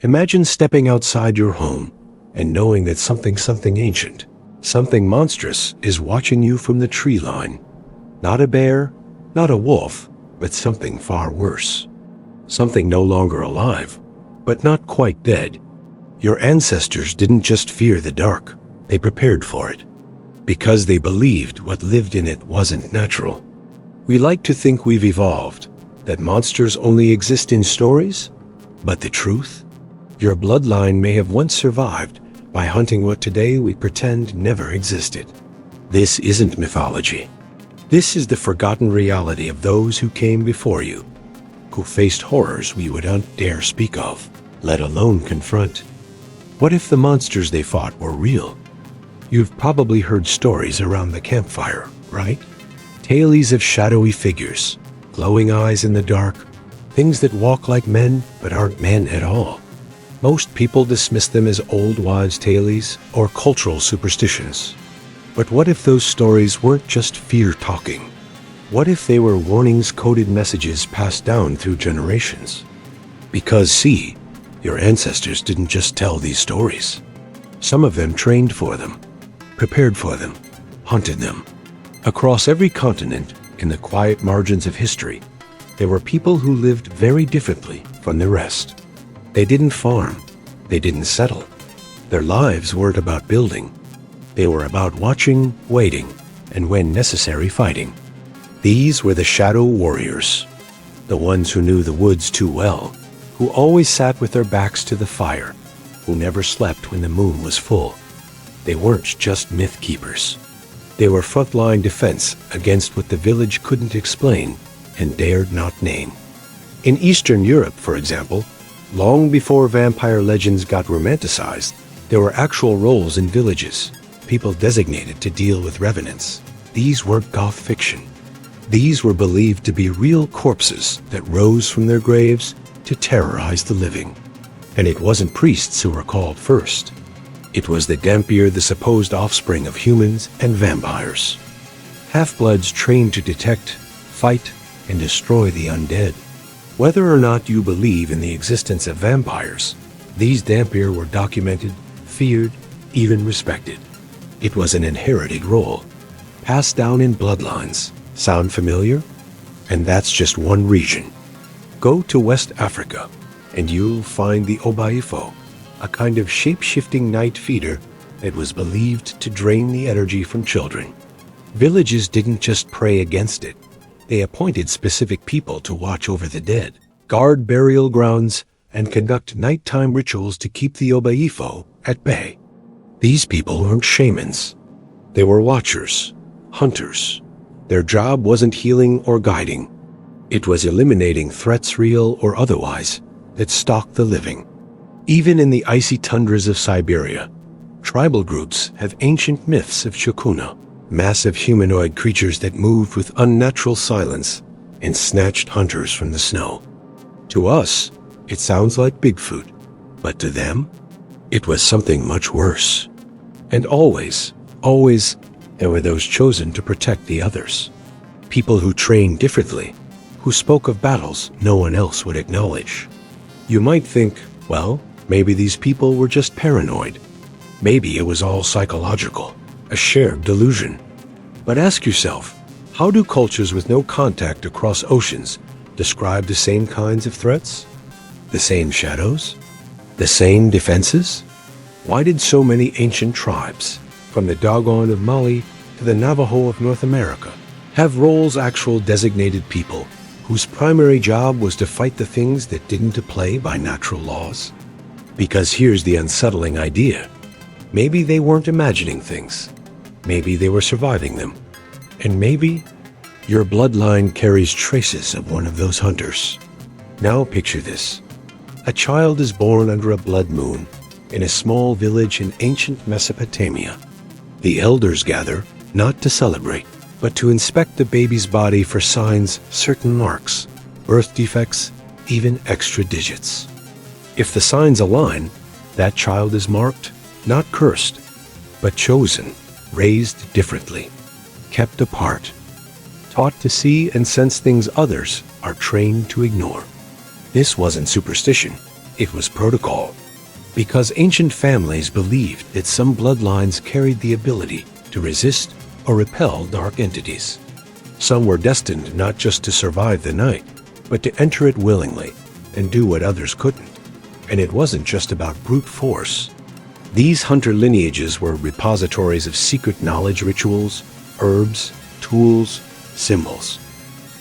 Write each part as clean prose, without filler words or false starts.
Imagine stepping outside your home and knowing that something ancient, something monstrous is watching you from the tree line. Not a bear, not a wolf, but something far worse. Something no longer alive, but not quite dead. Your ancestors didn't just fear the dark, they prepared for it, because they believed what lived in it wasn't natural. We like to think we've evolved, that monsters only exist in stories, but the truth? Your bloodline may have once survived by hunting what today we pretend never existed. This isn't mythology. This is the forgotten reality of those who came before you, who faced horrors we would not dare speak of, let alone confront. What if the monsters they fought were real? You've probably heard stories around the campfire, right? Tales of shadowy figures, glowing eyes in the dark, things that walk like men but aren't men at all. Most people dismiss them as old wives' tales or cultural superstitions. But what if those stories weren't just fear talking? What if they were warnings-coded messages passed down through generations? Because see, your ancestors didn't just tell these stories. Some of them trained for them, prepared for them, hunted them. Across every continent, in the quiet margins of history, there were people who lived very differently from the rest. They didn't farm, they didn't settle. Their lives weren't about building. They were about watching, waiting, and when necessary, fighting. These were the shadow warriors, the ones who knew the woods too well, who always sat with their backs to the fire, who never slept when the moon was full. They weren't just myth keepers. They were frontline defense against what the village couldn't explain and dared not name. In Eastern Europe, for example, long before vampire legends got romanticized, there were actual roles in villages, people designated to deal with revenants. These weren't goth fiction. These were believed to be real corpses that rose from their graves to terrorize the living. And it wasn't priests who were called first. It was the Dampier, the supposed offspring of humans and vampires. Half-bloods trained to detect, fight, and destroy the undead. Whether or not you believe in the existence of vampires, these Dampier were documented, feared, even respected. It was an inherited role, passed down in bloodlines. Sound familiar? And that's just one region. Go to West Africa, and you'll find the Obaifo, a kind of shape-shifting night feeder that was believed to drain the energy from children. Villages didn't just pray against it. They appointed specific people to watch over the dead, guard burial grounds, and conduct nighttime rituals to keep the Obaifo at bay. These people weren't shamans. They were watchers, hunters. Their job wasn't healing or guiding. It was eliminating threats, real or otherwise, that stalked the living. Even in the icy tundras of Siberia, tribal groups have ancient myths of Chukuna, massive humanoid creatures that moved with unnatural silence and snatched hunters from the snow. To us, it sounds like Bigfoot, but to them, it was something much worse. And always, there were those chosen to protect the others. People who trained differently, who spoke of battles no one else would acknowledge. You might think, well, maybe these people were just paranoid. Maybe it was all psychological, a shared delusion. But ask yourself, how do cultures with no contact across oceans describe the same kinds of threats? The same shadows? The same defenses? Why did so many ancient tribes, from the Dogon of Mali to the Navajo of North America, have roles actual designated people whose primary job was to fight the things that didn't play by natural laws? Because here's the unsettling idea. Maybe they weren't imagining things. Maybe they were surviving them. And maybe your bloodline carries traces of one of those hunters. Now picture this. A child is born under a blood moon in a small village in ancient Mesopotamia. The elders gather, not to celebrate, but to inspect the baby's body for signs, certain marks, birth defects, even extra digits. If the signs align, that child is marked, not cursed, but chosen, raised differently, kept apart, taught to see and sense things others are trained to ignore. This wasn't superstition. It was protocol, because ancient families believed that some bloodlines carried the ability to resist or repel dark entities. Some were destined not just to survive the night, but to enter it willingly and do what others couldn't. And it wasn't just about brute force. These hunter lineages were repositories of secret knowledge rituals, herbs, tools, symbols.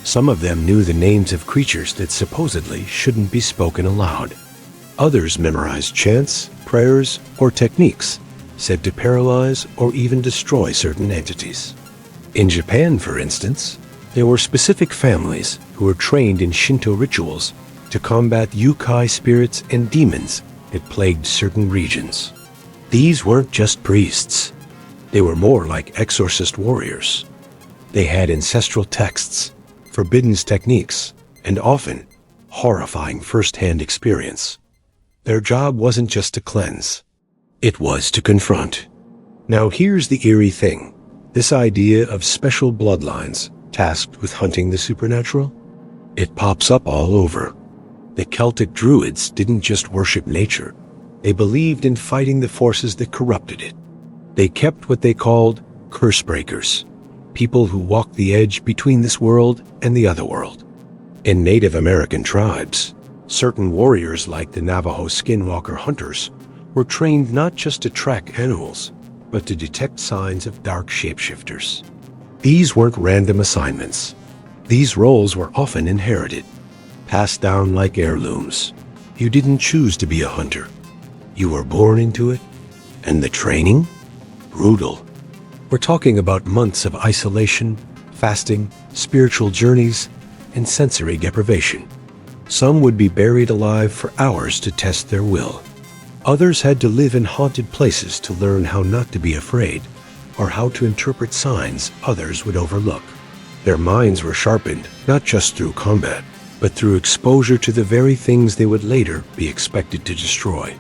Some of them knew the names of creatures that supposedly shouldn't be spoken aloud. Others memorized chants, prayers, or techniques said to paralyze or even destroy certain entities. In Japan, for instance, there were specific families who were trained in Shinto rituals to combat yokai spirits and demons that plagued certain regions. These weren't just priests. They were more like exorcist warriors. They had ancestral texts, forbidden techniques, and often horrifying first-hand experience. Their job wasn't just to cleanse. It was to confront. Now here's the eerie thing. This idea of special bloodlines tasked with hunting the supernatural? It pops up all over. The Celtic Druids didn't just worship nature. They believed in fighting the forces that corrupted it. They kept what they called curse breakers, people who walked the edge between this world and the other world. In Native American tribes, certain warriors like the Navajo skinwalker hunters were trained not just to track animals, but to detect signs of dark shapeshifters. These weren't random assignments. These roles were often inherited, passed down like heirlooms. You didn't choose to be a hunter. You were born into it. And the training? Brutal. We're talking about months of isolation, fasting, spiritual journeys, and sensory deprivation. Some would be buried alive for hours to test their will. Others had to live in haunted places to learn how not to be afraid, or how to interpret signs others would overlook. Their minds were sharpened not just through combat, but through exposure to the very things they would later be expected to destroy.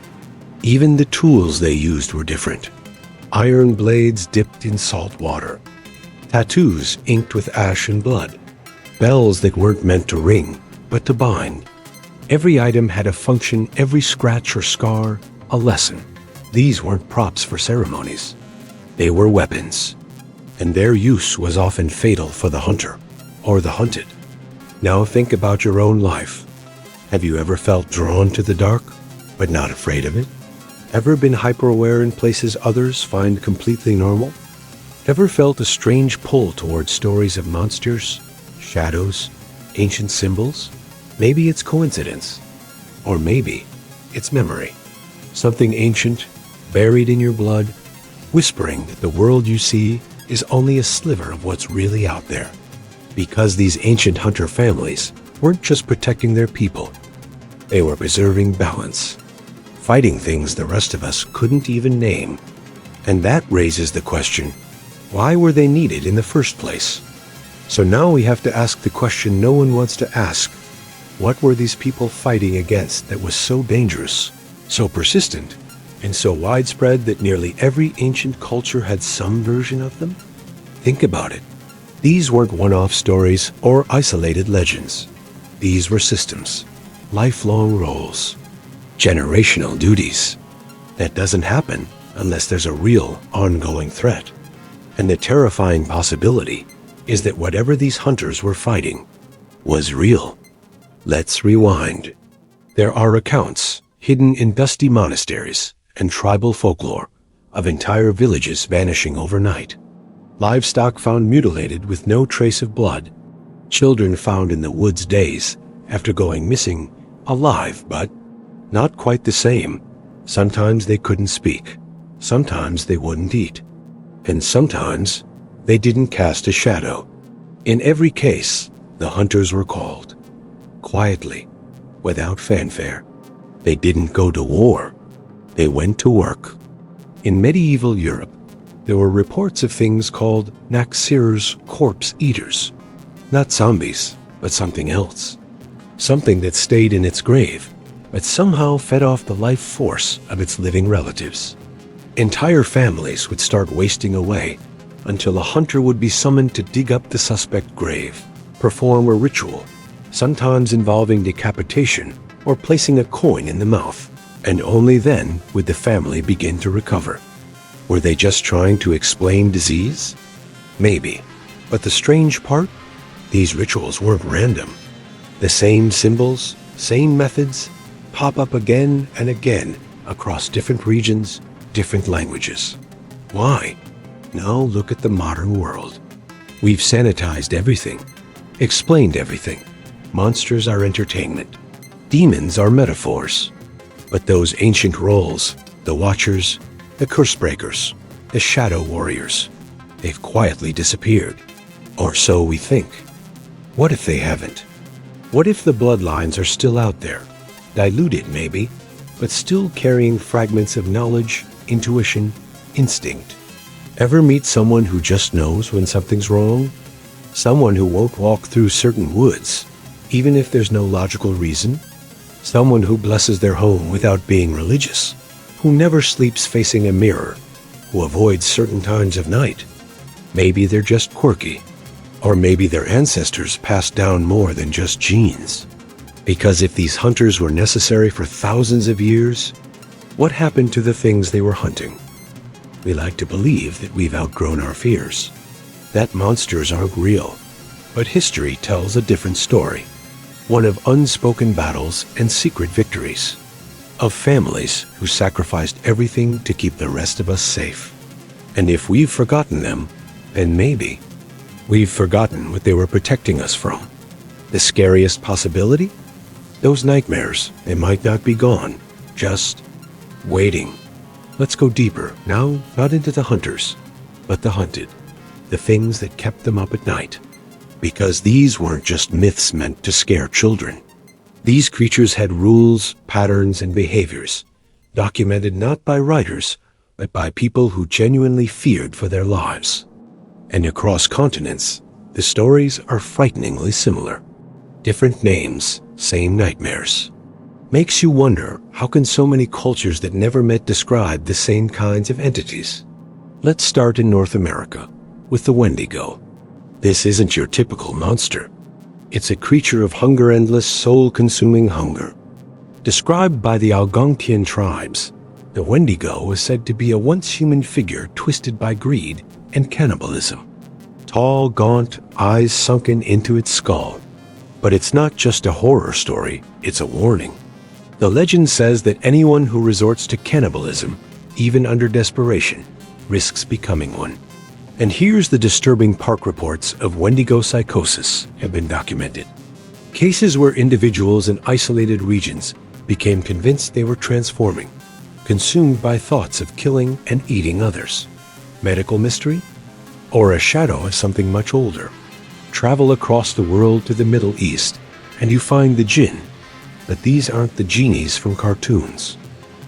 Even the tools they used were different. Iron blades dipped in salt water, tattoos inked with ash and blood, bells that weren't meant to ring, but to bind. Every item had a function, every scratch or scar, a lesson. These weren't props for ceremonies. They were weapons, and their use was often fatal for the hunter or the hunted. Now think about your own life. Have you ever felt drawn to the dark, but not afraid of it? Ever been hyper-aware in places others find completely normal? Ever felt a strange pull towards stories of monsters, shadows, ancient symbols? Maybe it's coincidence, or maybe it's memory. Something ancient, buried in your blood, whispering that the world you see is only a sliver of what's really out there. Because these ancient hunter families weren't just protecting their people, they were preserving balance, fighting things the rest of us couldn't even name. And that raises the question, why were they needed in the first place? So now we have to ask the question no one wants to ask. What were these people fighting against that was so dangerous, so persistent, and so widespread that nearly every ancient culture had some version of them? Think about it. These weren't one-off stories or isolated legends. These were systems, lifelong roles, generational duties. That doesn't happen unless there's a real, ongoing threat. And the terrifying possibility is that whatever these hunters were fighting was real. Let's rewind. There are accounts, hidden in dusty monasteries and tribal folklore, of entire villages vanishing overnight. Livestock found mutilated with no trace of blood. Children found in the woods days after going missing, alive but not quite the same. Sometimes they couldn't speak. Sometimes they wouldn't eat. And sometimes they didn't cast a shadow. In every case, the hunters were called. Quietly, without fanfare. They didn't go to war. They went to work. In medieval Europe, there were reports of things called Naxir's corpse eaters. Not zombies, but something else. Something that stayed in its grave, but somehow fed off the life force of its living relatives. Entire families would start wasting away until a hunter would be summoned to dig up the suspect grave, perform a ritual, sometimes involving decapitation, or placing a coin in the mouth, and only then would the family begin to recover. Were they just trying to explain disease? Maybe. But the strange part? These rituals weren't random. The same symbols, same methods, pop up again and again across different regions, different languages. Why? Now look at the modern world. We've sanitized everything, explained everything. Monsters are entertainment. Demons are metaphors. But those ancient roles, the Watchers, the Curse Breakers, the Shadow Warriors, they've quietly disappeared. Or so we think. What if they haven't? What if the bloodlines are still out there, diluted maybe, but still carrying fragments of knowledge, intuition, instinct? Ever meet someone who just knows when something's wrong? Someone who won't walk through certain woods, even if there's no logical reason? Someone who blesses their home without being religious, who never sleeps facing a mirror, who avoids certain times of night. Maybe they're just quirky, or maybe their ancestors passed down more than just genes. Because if these hunters were necessary for thousands of years, what happened to the things they were hunting? We like to believe that we've outgrown our fears, that monsters aren't real, but history tells a different story. One of unspoken battles and secret victories, of families who sacrificed everything to keep the rest of us safe. And if we've forgotten them, then maybe we've forgotten what they were protecting us from. The scariest possibility? Those nightmares, they might not be gone, just waiting. Let's go deeper, now not into the hunters, but the hunted, the things that kept them up at night. Because these weren't just myths meant to scare children. These creatures had rules, patterns, and behaviors, documented not by writers, but by people who genuinely feared for their lives. And across continents, the stories are frighteningly similar. Different names, same nightmares. Makes you wonder, how can so many cultures that never met describe the same kinds of entities? Let's start in North America, with the Wendigo. This isn't your typical monster. It's a creature of hunger, endless, soul-consuming hunger. Described by the Algonquian tribes, the Wendigo was said to be a once human figure twisted by greed and cannibalism. Tall, gaunt, eyes sunken into its skull. But it's not just a horror story, it's a warning. The legend says that anyone who resorts to cannibalism, even under desperation, risks becoming one. And here's the disturbing part: reports of Wendigo psychosis have been documented. Cases where individuals in isolated regions became convinced they were transforming, consumed by thoughts of killing and eating others. Medical mystery? Or a shadow of something much older? Travel across the world to the Middle East, and you find the jinn. But these aren't the genies from cartoons.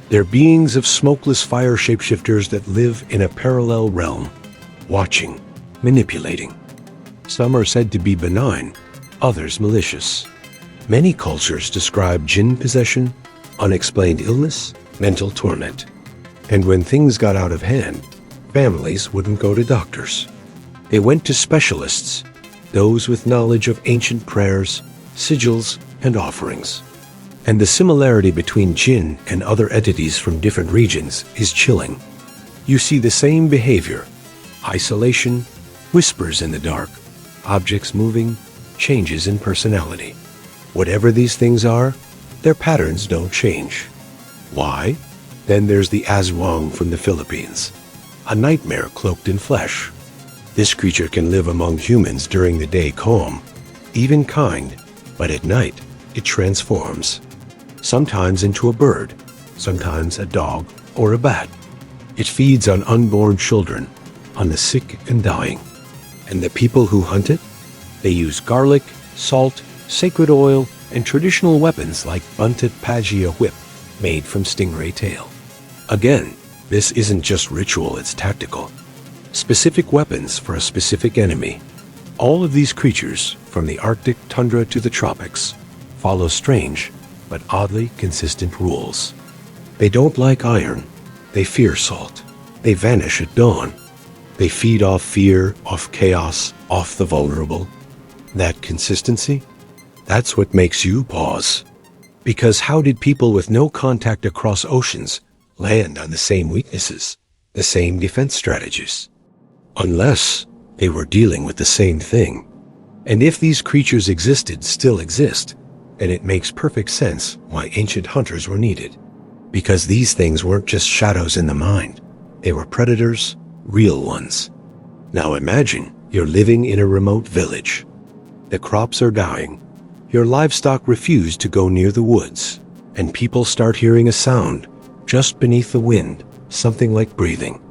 They're beings of smokeless fire shapeshifters that live in a parallel realm, watching, manipulating. Some are said to be benign, others malicious. Many cultures describe jinn possession, unexplained illness, mental torment. And when things got out of hand, families wouldn't go to doctors. They went to specialists, those with knowledge of ancient prayers, sigils, and offerings. And the similarity between jinn and other entities from different regions is chilling. You see the same behavior: isolation, whispers in the dark, objects moving, changes in personality. Whatever these things are, their patterns don't change. Why? Then there's the aswang from the Philippines, a nightmare cloaked in flesh. This creature can live among humans during the day, calm, even kind, but at night it transforms. Sometimes into a bird, sometimes a dog or a bat. It feeds on unborn children, on the sick and dying. And the people who hunt it? They use garlic, salt, sacred oil, and traditional weapons like bunted pagia whip made from stingray tail. Again, this isn't just ritual, it's tactical. Specific weapons for a specific enemy. All of these creatures, from the Arctic tundra to the tropics, follow strange but oddly consistent rules. They don't like iron. They fear salt. They vanish at dawn. They feed off fear, off chaos, off the vulnerable. That consistency? That's what makes you pause. Because how did people with no contact across oceans land on the same weaknesses, the same defense strategies? Unless they were dealing with the same thing. And if these creatures existed, still exist, then it makes perfect sense why ancient hunters were needed. Because these things weren't just shadows in the mind. They were predators, real ones. Now imagine you're living in a remote village. The crops are dying. Your livestock refuse to go near the woods, and people start hearing a sound just beneath the wind, something like breathing.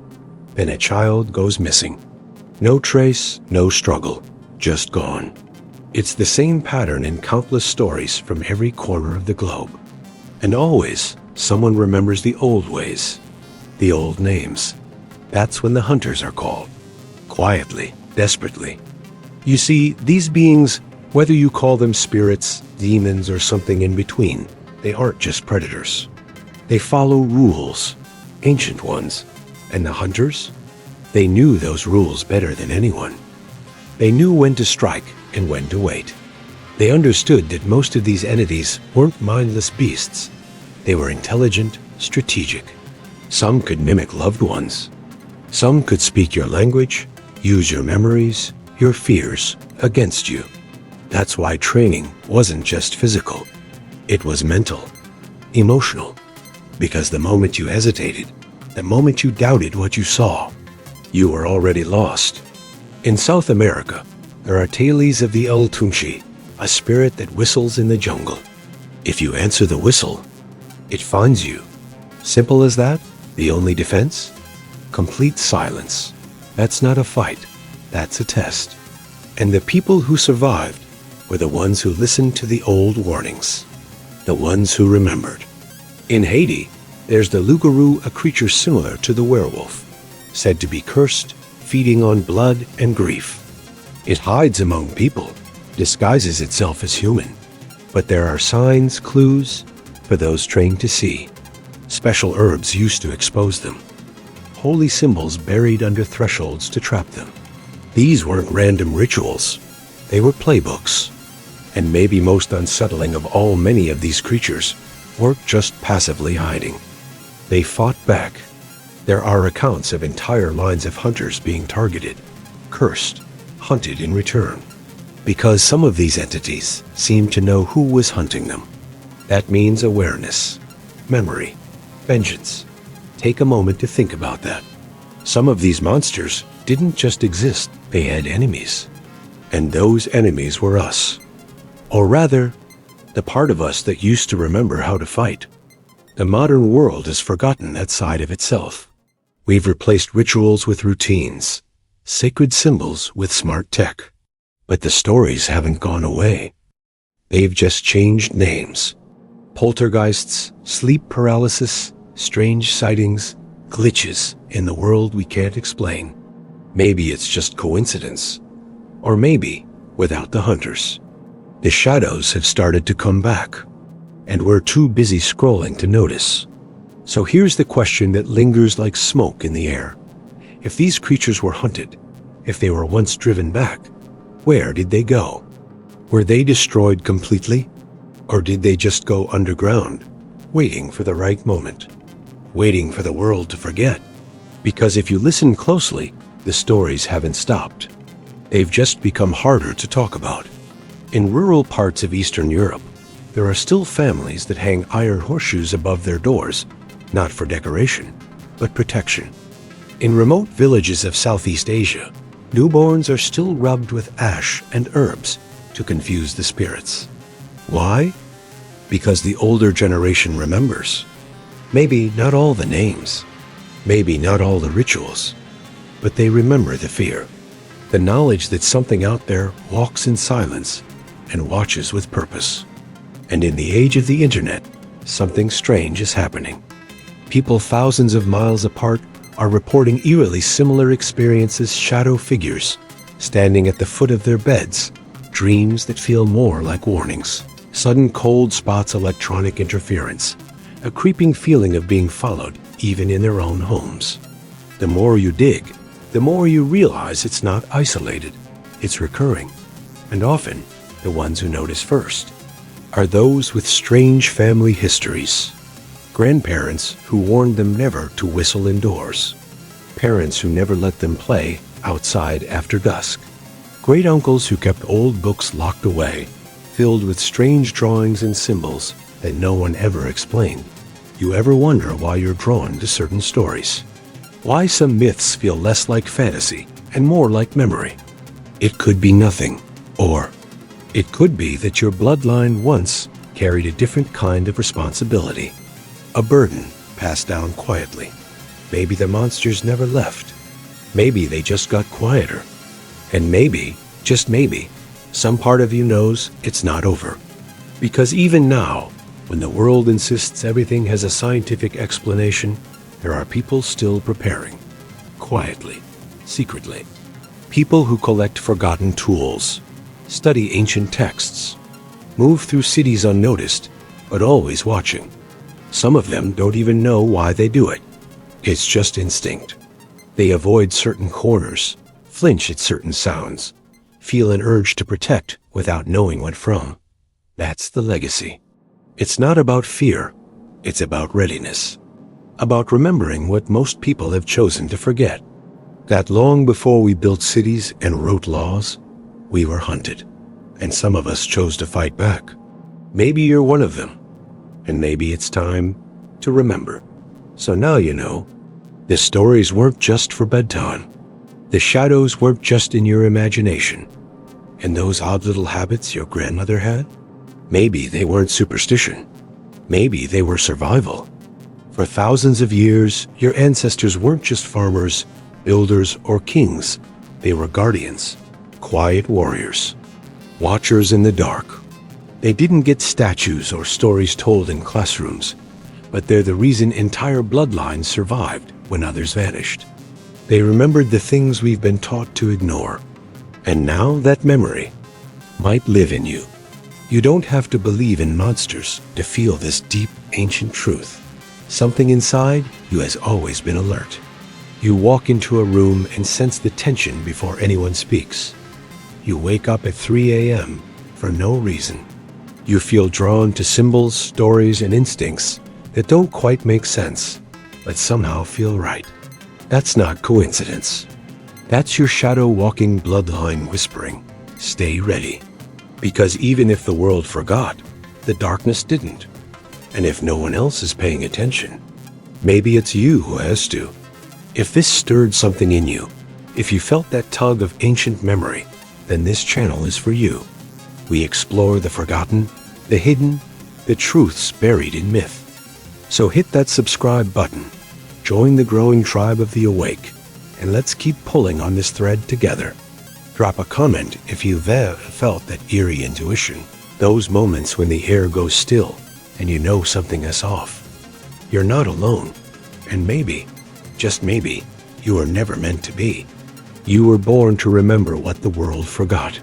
Then a child goes missing. No trace, no struggle, just gone. It's the same pattern in countless stories from every corner of the globe. And always, someone remembers the old ways, the old names. That's when the hunters are called. Quietly, desperately. You see, these beings, whether you call them spirits, demons, or something in between, they aren't just predators. They follow rules, ancient ones. And the hunters? They knew those rules better than anyone. They knew when to strike and when to wait. They understood that most of these entities weren't mindless beasts. They were intelligent, strategic. Some could mimic loved ones. Some could speak your language, use your memories, your fears against you. That's why training wasn't just physical. It was mental, emotional. Because the moment you hesitated, the moment you doubted what you saw, you were already lost. In South America, there are tales of the El Tunchi, a spirit that whistles in the jungle. If you answer the whistle, it finds you. Simple as that. The only defense? Complete silence. That's not a fight. That's a test. And the people who survived were the ones who listened to the old warnings. The ones who remembered. In Haiti, there's the loup-garou, a creature similar to the werewolf, said to be cursed, feeding on blood and grief. It hides among people, disguises itself as human. But there are signs, clues, for those trained to see. Special herbs used to expose them. Holy symbols buried under thresholds to trap them. These weren't random rituals. They were playbooks. And maybe most unsettling of all, many of these creatures weren't just passively hiding. They fought back. There are accounts of entire lines of hunters being targeted, cursed, hunted in return. Because some of these entities seemed to know who was hunting them. That means awareness, memory, vengeance. Take a moment to think about that. Some of these monsters didn't just exist, they had enemies. And those enemies were us. Or rather, the part of us that used to remember how to fight. The modern world has forgotten that side of itself. We've replaced rituals with routines, sacred symbols with smart tech. But the stories haven't gone away. They've just changed names. Poltergeists, sleep paralysis, strange sightings, glitches in the world we can't explain. Maybe it's just coincidence. Or maybe, without the hunters, the shadows have started to come back, and we're too busy scrolling to notice. So here's the question that lingers like smoke in the air. If these creatures were hunted, if they were once driven back, where did they go? Were they destroyed completely? Or did they just go underground, waiting for the right moment? Waiting for the world to forget? Because if you listen closely, the stories haven't stopped. They've just become harder to talk about. In rural parts of Eastern Europe, there are still families that hang iron horseshoes above their doors, not for decoration, but protection. In remote villages of Southeast Asia, newborns are still rubbed with ash and herbs to confuse the spirits. Why? Because the older generation remembers. Maybe not all the names, maybe not all the rituals, but they remember the fear, the knowledge that something out there walks in silence and watches with purpose. And in the age of the internet, something strange is happening. People thousands of miles apart are reporting eerily similar experiences, shadow figures standing at the foot of their beds, dreams that feel more like warnings, sudden cold spots, electronic interference, a creeping feeling of being followed even in their own homes. The more you dig, the more you realize it's not isolated, it's recurring. And often, the ones who notice first are those with strange family histories. Grandparents who warned them never to whistle indoors. Parents who never let them play outside after dusk. Great uncles who kept old books locked away, filled with strange drawings and symbols that no one ever explained. You ever wonder why you're drawn to certain stories? Why some myths feel less like fantasy and more like memory? It could be nothing, or it could be that your bloodline once carried a different kind of responsibility. A burden passed down quietly. Maybe the monsters never left. Maybe they just got quieter. And maybe, just maybe, some part of you knows it's not over. Because even now, when the world insists everything has a scientific explanation, there are people still preparing. Quietly, secretly. People who collect forgotten tools, study ancient texts, move through cities unnoticed, but always watching. Some of them don't even know why they do it. It's just instinct. They avoid certain corners, flinch at certain sounds, feel an urge to protect without knowing what from. That's the legacy. It's not about fear, it's about readiness. About remembering what most people have chosen to forget. That long before we built cities and wrote laws, we were hunted. And some of us chose to fight back. Maybe you're one of them. And maybe it's time to remember. So now you know, the stories weren't just for bedtime. The shadows weren't just in your imagination. And those odd little habits your grandmother had? Maybe they weren't superstition. Maybe they were survival. For thousands of years, your ancestors weren't just farmers, builders, or kings. They were guardians, quiet warriors, watchers in the dark. They didn't get statues or stories told in classrooms, but they're the reason entire bloodlines survived when others vanished. They remembered the things we've been taught to ignore. And now that memory might live in you. You don't have to believe in monsters to feel this deep, ancient truth. Something inside you has always been alert. You walk into a room and sense the tension before anyone speaks. You wake up at 3 a.m. for no reason. You feel drawn to symbols, stories, and instincts that don't quite make sense, but somehow feel right. That's not coincidence. That's your shadow walking bloodline whispering, stay ready. Because even if the world forgot, the darkness didn't. And if no one else is paying attention, maybe it's you who has to. If this stirred something in you, if you felt that tug of ancient memory, then this channel is for you. We explore the forgotten, the hidden, the truths buried in myth. So hit that subscribe button, join the growing tribe of the awake, and let's keep pulling on this thread together. Drop a comment if you've ever felt that eerie intuition, those moments when the air goes still and you know something is off. You're not alone, and maybe, just maybe, you were never meant to be. You were born to remember what the world forgot.